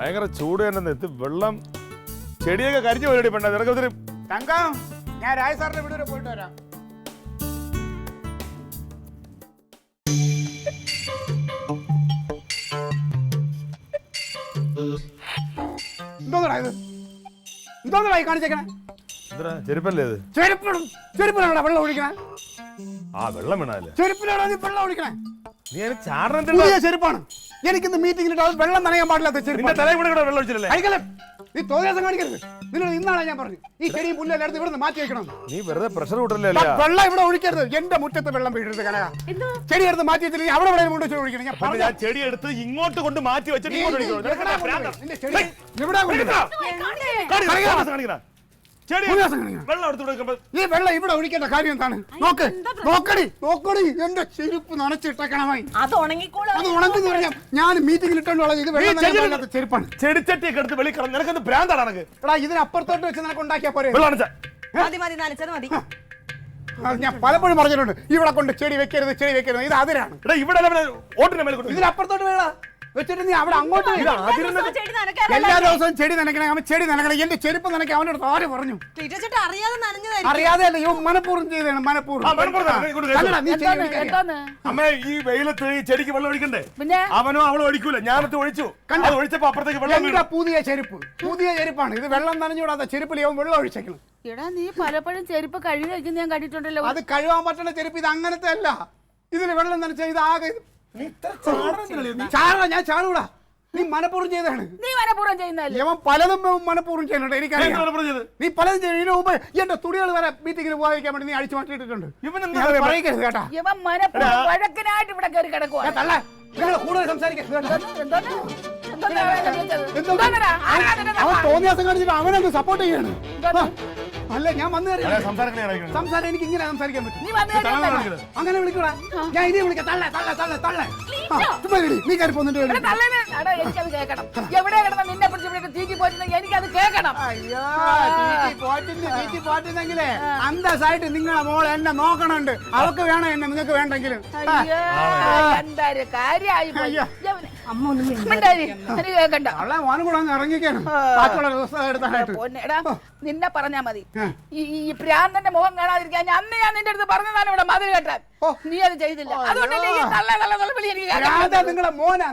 ഭയങ്കര ചൂട് തന്നെ. ഇത് വെള്ളം ചെടിയൊക്കെ കരിഞ്ഞു പോയി പെണ്ണ. നിനക്ക് ഒത്തിരി തങ്കം, ഞാൻ രാജ് സാറിന്റെ വീട് വരെ പോയിട്ട് വരാം. എന്തോന്നടാ ഇത്? എന്തോന്നടാ ഈ കാണിച്ചേക്കണേ? ചെരുപ്പല്ലേ ഇത്? ചെരുപ്പിലാണോ വെള്ളം ഒഴിക്കണേ? ആ വെള്ളം വീണല്ലേ? ചെരുപ്പിലാണോ നീ വെള്ളം ഒഴിക്കണേ? നീ ചാടന ചെരുപ്പാണ്. എനിക്കിന്ന് മീറ്റിംഗിലിട്ട് വെള്ളം നനയാൻ പാടില്ലാത്ത ചെരുപ്പ്. വെള്ളം ഒഴിച്ചില്ലേ? നീ തോന്നിയാസം കാണിക്കരുത്. നിന്നോട് ഇന്നാണ് ഞാൻ പറഞ്ഞു ഈ ചെടിയും പുല്ലെല്ലാം എടുത്ത് ഇവിടെ മാറ്റി വെക്കണം. നീ വെറുതെ പ്രഷർ കൂട്ടല്ലേ? വെള്ളം ഇവിടെ ഒഴിക്കരുത്. എന്റെ മുറ്റത്ത് വെള്ളം വീഴരുത്. കനക ചെടി എടുത്ത് മാറ്റി വെച്ചില്ലെങ്കിൽ അവിടെ ഇവിടെ കൊണ്ട് ഒഴിക്കണം. ഞാൻ ചെടി എടുത്ത് ഇങ്ങോട്ട് കൊണ്ട് മാറ്റി വെച്ചിട്ട് ഈ വെള്ളം ഇവിടെ ഒഴിക്കേണ്ട കാര്യം എന്താണ്? നോക്കടി എന്റെ ചെരുപ്പ് നനച്ചിട്ടേക്കണമായി. അത് ഉണങ്ങി പറഞ്ഞാൽ ഞാൻ മീറ്റിംഗിൽ ഇട്ടുള്ള ഇത് വെള്ളം ചെരുപ്പാണ്. ചെടിച്ചട്ടിയൊക്കെ എടുത്ത് വെളി കളഞ്ഞ നിനക്ക് ഭ്രാന്താണ്. എടാ ഇതിനപ്പുറത്തോട്ട് വെച്ച് നിനക്ക് ഉണ്ടാക്കിയാ പോരെ. ഞാൻ പലപ്പോഴും പറഞ്ഞിട്ടുണ്ട് ഇവിടെ കൊണ്ട് ചെടി വെക്കരുത്. ഇത് അതിരാണ്. ഇതിനപ്പുറത്തോട്ട് വേണം വെച്ചിട്ട് നീ അവിടെ അങ്ങോട്ട് എല്ലാ ദിവസവും ചെടി നനയ്ക്കണം. അവൻ ചെടി നനയ്ക്കണം. എന്റെ ചെരുപ്പ് നനയ്ക്കാൻ അവനോട് ആര് പറഞ്ഞു? അറിയാതെ അല്ല, ഇവൻ മനഃപൂർവ്വം ചെയ്തതാണ്. അമ്മ ഈ വെയിലത്ത് ഈ ചെടിക്ക് വെള്ളം ഒഴിക്കണ്ടേ? അവനോ അവളോ ഒഴിക്കൂല. ഞാനത് ഒഴിച്ചു. ഒഴിച്ചപ്പോ അപ്പുറത്തേക്ക് വെള്ളം. പുതിയ ചെരുപ്പാണ് ഇത്. വെള്ളം നനഞ്ഞുകൂടാത്ത ചെരുപ്പിൽ അവൻ വെള്ളം ഒഴിച്ചേക്കണം. എടാ നീ പലപ്പോഴും ചെരുപ്പ് കഴുകി വെക്കുന്ന ഞാൻ കണ്ടിട്ടുണ്ടല്ലോ. അത് കഴുകാൻ പറ്റുന്ന ചെരുപ്പ് ഇത് അങ്ങനത്തെ അല്ല. ഇതിന് വെള്ളം നനച്ച ഇത് ആകെ ഞാൻ ചാടൂടാ. നീ മനഃപൂർവ്വം ചെയ്താണ്. നീ മനഃപൂർവ്വം ചെയ്യുന്നല്ലേ? ഇവൻ പലതും മനഃപൂർവ്വം ചെയ്യുന്നുണ്ട്. എനിക്കറിയാം നീ പലതും ചെയ്യുന്നതിന് മുമ്പ് എന്റെ തുണികൾ വരെ മീറ്റിംഗിന് പോകാതിരിക്കാൻ വേണ്ടി നീ അടിച്ചു മാറ്റിയിട്ടുണ്ട്. പറയരുത് കേട്ടാ. ഇവൻ മനഃപൂർവ്വം വഴക്കിനായിട്ട് ഇവിടെ കയറി കിടക്കുക. കൂടുതൽ സംസാരിക്കരുത്. അവൻ തോന്നിയാസം കാണിച്ചിട്ട് അവനൊന്ന് സപ്പോർട്ട് ചെയ്യാണ്. അല്ല ഞാൻ വന്നു സംസാരം എനിക്ക് ഇങ്ങനെ സംസാരിക്കാൻ പറ്റും. അങ്ങനെ വിളിക്കൂടാ. ഞാൻ ഇനി വിളിക്കാം. നീ കയറി പോന്നിട്ട് എനിക്കത് കേൾക്കണം. എവിടെ കിടന്ന നിന്നെ പിടിച്ച് തീറ്റി പോയിട്ടുണ്ടെങ്കിൽ എനിക്കത് കേൾക്കണം. അയ്യോ തീറ്റി പോറ്റുന്നെങ്കിലേ അന്തസ്സായിട്ട് നിങ്ങളെ മോൾ എന്നെ നോക്കണുണ്ട്. അവക്ക് വേണം എന്നെ, നിങ്ങൾക്ക് വേണ്ടെങ്കിലും. എന്തായാലും കാര്യമായി പോയി. കേൾക്കണ്ട. അവളെ മോനും കൂടെ അങ്ങ് ഇറങ്ങിക്കാണ്. ബാക്കിയുള്ള ദിവസം എടുത്താനായിട്ട് നിന്നെ പറഞ്ഞാ മതി. ഈ പ്രാന്തന്റെ മുഖം കാണാതിരിക്കാൻ അന്ന് ഞാൻ നിന്റെ അടുത്ത് പറഞ്ഞതാണ് ഇവിടെ മതിൽ കെട്ടാൻ. നീ അത് ചെയ്തില്ല. അതുകൊണ്ടല്ലേ നിങ്ങളെ മോന്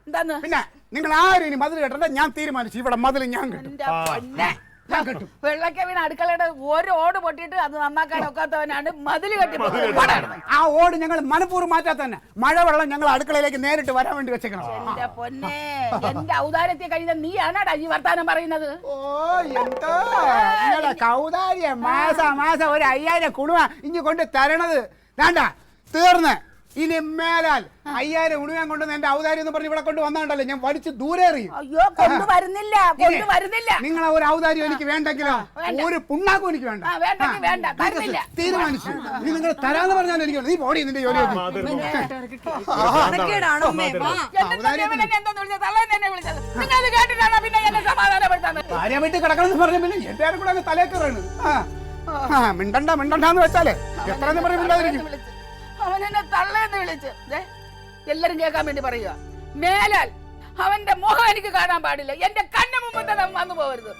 എന്താന്ന് പിന്നെ നിങ്ങൾ ആരും ഇനി മതിൽ കെട്ടണ്ട. ഞാൻ തീരുമാനിച്ചു ഇവിടെ മതിൽ ഞാൻ കെട്ടും. വെള്ളക്ക വീണ അടുക്കളയുടെ ഒരു ഓട് പൊട്ടിയിട്ട് അത് നന്നാക്കാൻ ഒക്കാത്തവനാണ് മതിൽ കെട്ടി. ആ ഓട് ഞങ്ങൾ മനഃപൂർവ്വം മാറ്റാത്ത തന്നെ. മഴവെള്ളം ഞങ്ങൾ അടുക്കളയിലേക്ക് നേരിട്ട് വരാൻ വേണ്ടി വെച്ചേക്കണം. എന്റെ പൊന്നെ, എന്റെ ഔദാര്യത്തെ കഴിഞ്ഞ നീ ആണാടാ ഈ വർത്താനം പറയുന്നത്. ഓ എന്തോ കൗദാര്യം. മാസം ഒരു 5000 കുണുവ ഇനി കൊണ്ട് തരണത് വേണ്ട. തീർന്ന് ഇനി മേലാൽ 5000 ഉണുവാൻ കൊണ്ടുവന്ന് എന്റെ ഔദാര്യം എന്ന് പറഞ്ഞ് ഇവിടെ കൊണ്ട് വന്നാണ്ടല്ലോ ഞാൻ വലിച്ച് ദൂരെ എറിയും. അയ്യോ കൊണ്ടുവരുന്നില്ല. നിങ്ങളെ ഒരു ഔദാര്യം എനിക്ക് വേണ്ടെങ്കിലോ ഒരു പുണ്ണാക്കും എനിക്ക് വേണ്ട. തീരുമാനിച്ചു. നീ നിങ്ങൾ തരാന്ന് പറഞ്ഞാൽ എനിക്ക് നീ പോടി നിന്റെ ജോലി. ഭാര്യ വീട്ടിൽ കിടക്കണം പറഞ്ഞ പിന്നെ എല്ലാവരും കൂടെ അങ്ങ് തലേ കയറാണ്. മിണ്ടണ്ടെന്ന് വെച്ചാലേ എത്രയെന്ന് പറയുമ്പോഴായിരിക്കും. അവൻ എന്നെ തള്ളേന്ന് വിളിച്ച് എല്ലാരും കേൾക്കാൻ വേണ്ടി പറയുക. മേലാൽ അവന്റെ മുഖം എനിക്ക് കാണാൻ പാടില്ല. എന്റെ കണ്ണു മുമ്പ് വന്നു പോകരുത്.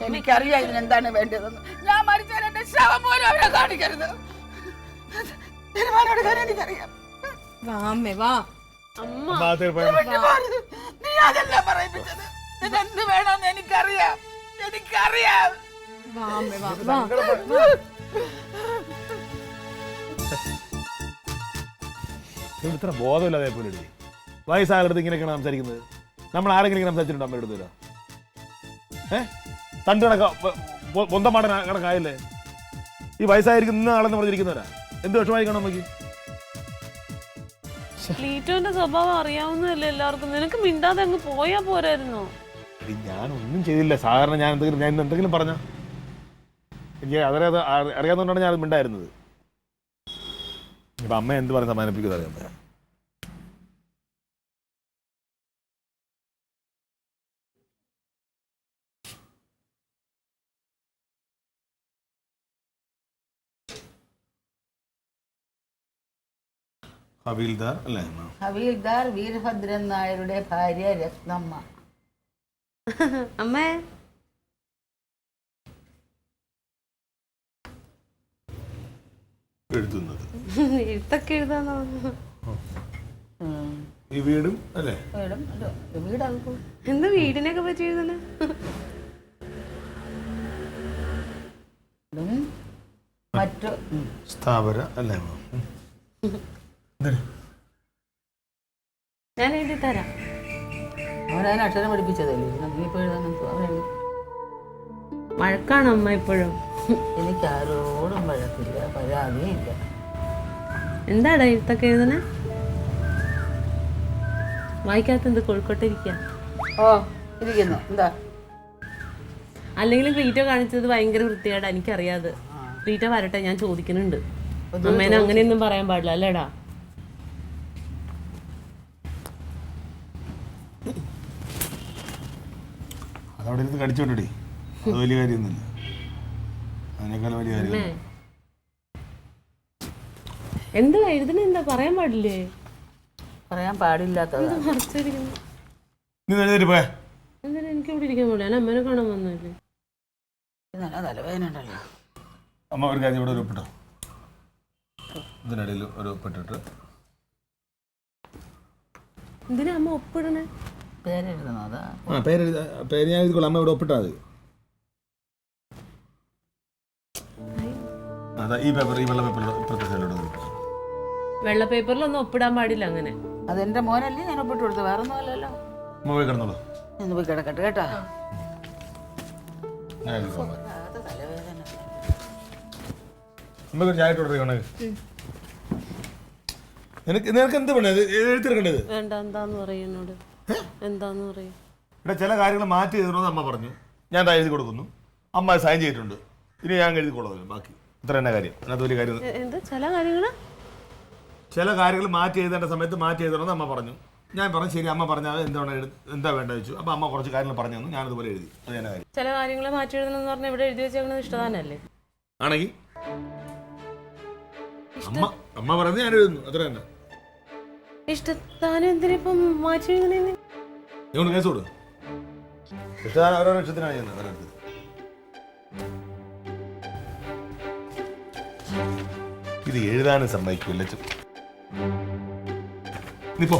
എനിക്കറിയാം ഇതിനെന്താണ് വേണ്ടതെന്ന്. ഞാൻ മരിച്ചാൽ എന്റെ ശവം പോലും അവരെ കാണിക്കരുത്. എനിക്കറിയാം. നീ അതെല്ലാം പറയിപ്പിച്ചത്. ഇതെന്ത് വേണമെന്ന് എനിക്കറിയാം. ഇത്ര ബോധമില്ലാതെ പോലെ വയസ്സായാലടുത്ത് ഇങ്ങനെയൊക്കെയാണ് സംസാരിക്കുന്നത്. നമ്മൾ ആരെങ്കിലും സംസാരിച്ചിട്ടുണ്ടോ അമ്മയുടെ അടുത്ത്? തണ്ട് പൊന്തമാടൻ കണക്കായല്ലേ ഈ വയസ്സായിരിക്കും ഇന്ന ആളെന്ന് പറഞ്ഞിരിക്കുന്നവരാ. എന്ത് വിഷമായിരിക്കണം അമ്മയ്ക്ക്? ലീറ്റോന്റെ സ്വഭാവം അറിയാവുന്നതല്ലേ എല്ലാവർക്കും. നിനക്ക് മിണ്ടാതെ അങ്ങ് പോയാ പോരായിരുന്നോ? ഞാനൊന്നും ചെയ്തില്ല. സാധാരണ ഞാൻ എന്തെങ്കിലും പറഞ്ഞ എനിക്ക് അറിയാവുന്നതുകൊണ്ടാണ് ഞാൻ അത് മിണ്ടായിരുന്നത്. ഇപ്പൊ അമ്മ എന്ത് പറഞ്ഞ് സമാധാനിപ്പിക്കുന്നത് അറിയാം. ഹവീൽദാർ വീരഭദ്രൻ നായരുടെ ഭാര്യ രത്നമ്മ. അമ്മേ എഴുതുന്നത് എഴുത്തൊക്കെ എഴുതാന്ന് തോന്നുന്നു. ഈ വീടും അല്ലേ? വീടാകും. എന്താ വീടിനൊക്കെ പറ്റി എഴുതണേ? മറ്റു സ്ഥാപന അല്ലേ? ഞാൻ എഴുതി തരാം. അവനതിന് അക്ഷരം പഠിപ്പിച്ചതല്ലേ, നീ ഇപ്പോൾ എഴുതാൻ അവനെഴുതി. വഴക്കാണോ അമ്മ ഇപ്പോഴും? എനിക്ക് ആരോടും വഴക്കില്ല, പരാതിയില്ല. എന്താടാ എഴുത്തൊക്കെ എഴുതണേ? വായിക്കാത്ത എന്ത് കോഴിക്കോട്ടെ ഇരിക്കുക? ഓ ഇരിക്കുന്നു. എന്താ അല്ലെങ്കിലും ക്ലീറ്റോ കാണിച്ചത് ഭയങ്കര വൃത്തികേടാ, എനിക്കറിയാതെ. ക്ലീറ്റോ വരട്ടെ, ഞാൻ ചോദിക്കുന്നുണ്ട്. അമ്മേനെ അങ്ങനെയൊന്നും പറയാൻ പാടില്ല അല്ലേടാ. അതവിടെ ഇരുന്ന് കടിച്ചോണ്ടടി, അത് വലിയ കാര്യമൊന്നുമില്ല. അതിനേക്കാളും വലിയ കാര്യം എന്താ എഴുതണ? എന്താ പറയാൻ പാടില്ലേ? പറയാൻ പാടില്ലാത്തതാ. മറച്ചിരിക്കുന്നു. നീ എഴുതിട്ട് പോയാ എന്തായാലും എനിക്ക് ഇവിടെ ഇരിക്കാൻ പാടില്ല, ഞാൻ അമ്മേനെ കാണാൻ വന്നല്ലേ. നല്ല തലവേദന ഉണ്ടല്ലോ. അമ്മ ഒരു കാര്യം ഇവിടെ ഒരു ഒപ്പിട്ടോ, ഇതിനിടയിൽ ഒരു ഒപ്പിട്ടിട്ട്. എന്തിനാ അമ്മ ഒപ്പിടണേ? പേരെഴുതണോ? അതാ പേര് ഞാൻ എഴുതിക്കോളാം, അമ്മ ഇവിടെ ഒപ്പിട്ടാ മതി. അതാ ഈ പേപ്പർ, ഈ വെള്ള പേപ്പറിൽ ഇപ്പുറത്തെ സൈഡിലോട്ട്. വെള്ള പേപ്പറിലൊന്നും ഒപ്പിടാൻ പാടില്ല അങ്ങനെ. അതെന്റെ മോനല്ലേ, ഞാൻ ഒപ്പിട്ട് കൊടുത്തു, വേറെ ഒന്നും അല്ലല്ലോ. അമ്മ പോയി കിടന്നോളൂ, ഒന്ന് പോയി കിടക്കട്ടെ കേട്ടോ. ഞാൻ എഴുതിക്കോളാം. തലവേദന. അമ്മ ചായ ഇട്ട് കൊടുക്കണേ. നിനക്ക് എന്ത് വേണേ എഴുതിയെടുക്കേണ്ടത്? വേണ്ട, എന്താന്ന് പറയും എന്നോട്, എന്താന്ന് പറയും. ഇവിടെ ചില കാര്യങ്ങൾ മാറ്റി എഴുതണമെന്ന് അമ്മ പറഞ്ഞു, ഞാൻ എഴുതി കൊടുക്കുന്നു. അമ്മ സൈൻ ചെയ്തിട്ടുണ്ട്, ഇനി ഞാൻ എഴുതിക്കൊള്ളാം. ബാക്കി ഇത്ര തന്നെ കാര്യം, അതിനകത്ത് വലിയ കാര്യം. എന്താ ചില കാര്യങ്ങൾ മാറ്റി എഴുതേണ്ട സമയത്ത് മാറ്റി എഴുതണമെന്ന് അമ്മ പറഞ്ഞു. ഞാൻ പറഞ്ഞു ശരി, അമ്മ പറഞ്ഞാൽ എന്താ വേണ്ട വെച്ചു. അപ്പം അമ്മ കുറച്ച് കാര്യങ്ങൾ പറഞ്ഞു തന്നു, ഞാനതുപോലെ എഴുതി. അത് തന്നെ കാര്യം. ചില കാര്യങ്ങൾ മാറ്റി എഴുതണമെന്ന് പറഞ്ഞാൽ ഇവിടെ എഴുതി വെച്ചേക്കുന്നത് ഇഷ്ടതാനല്ലേ? ആണെങ്കിൽ അമ്മ പറഞ്ഞ് ഞാൻ എഴുതുന്നു, അത്ര തന്നെ. ഇഷ്ടത്താനും എന്തിനിപ്പം മാറ്റി എഴുതണേ? നീ കൊണ്ട് കേസ് കൊടു. ഇഷ്ടതാനം ഓരോ ഇഷ്ടത്തിനാണ് ചെയ്യുന്നത്. പലയിടത്ത് ഇത് എഴുതാനും സമ്മതിക്കില്ല. നീ പോ.